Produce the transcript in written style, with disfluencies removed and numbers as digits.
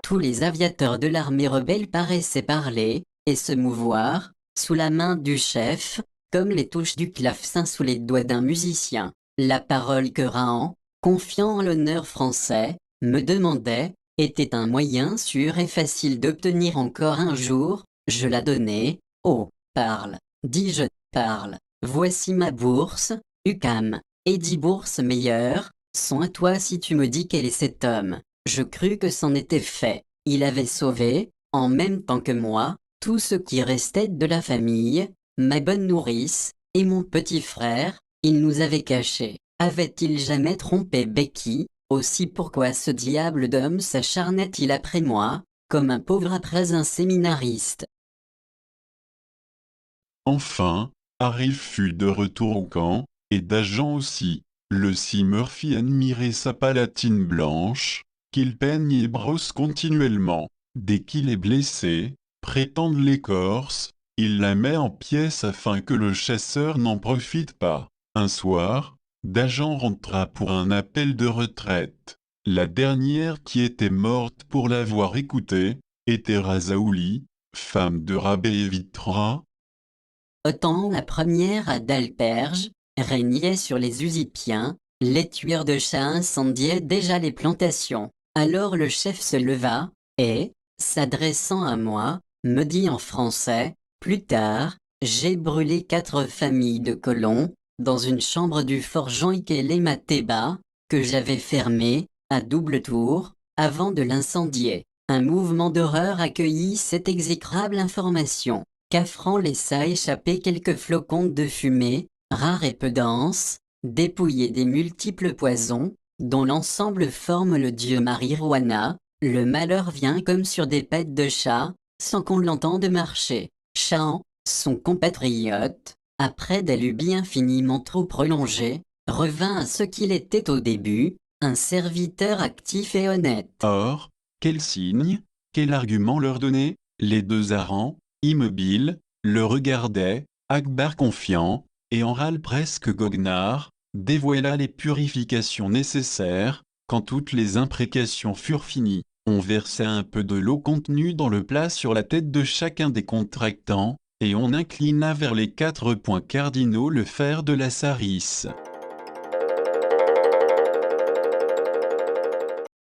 Tous les aviateurs de l'armée rebelle paraissaient parler et se mouvoir, sous la main du chef, comme les touches du clavecin sous les doigts d'un musicien. La parole que Rahan, confiant en l'honneur français, me demandait, était un moyen sûr et facile d'obtenir encore un jour, je la donnai. Oh, parle, dis-je, parle, voici ma bourse, UQAM, et 10 bourses meilleures, sont à toi si tu me dis quel est cet homme. Je crus que c'en était fait. Il avait sauvé, en même temps que moi, tout ce qui restait de la famille, ma bonne nourrice, et mon petit frère, il nous avait cachés. Avait-il jamais trompé Becky? Aussi pourquoi ce diable d'homme s'acharnait-il après moi, comme un pauvre après un séminariste? Enfin, Harry fut de retour au camp, et d'agent aussi. Le si Murphy admirait sa palatine blanche, qu'il peigne et brosse continuellement. Dès qu'il est blessé, prétendent les Corses, il la met en pièces afin que le chasseur n'en profite pas. Un soir, d'agent rentra pour un appel de retraite. La dernière qui était morte pour l'avoir écouté, était Razaouli, femme de Rabé Vitra. Autant la première à Dalperge, régnait sur les Usipiens, les tueurs de chats incendiaient déjà les plantations. Alors le chef se leva, et, s'adressant à moi, me dit en français, plus tard, j'ai brûlé 4 familles de colons, dans une chambre du fort Jean-Iquelémateba, que j'avais fermée, à double tour, avant de l'incendier. Un mouvement d'horreur accueillit cette exécrable information. Cafran laissa échapper quelques flocons de fumée, rares et peu denses, dépouillés des multiples poisons, dont l'ensemble forme le dieu marijuana. Le malheur vient comme sur des pattes de chat, sans qu'on l'entende marcher. Chahan, son compatriote, après des lubies infiniment trop prolongées, revint à ce qu'il était au début, un serviteur actif et honnête. Or, quel signe, quel argument leur donner? Les deux harengs, immobiles, le regardaient, Akbar confiant, et en râle presque goguenard, dévoila les purifications nécessaires. Quand toutes les imprécations furent finies, on versa un peu de l'eau contenue dans le plat sur la tête de chacun des contractants, et on inclina vers les 4 points cardinaux le fer de la sarisse.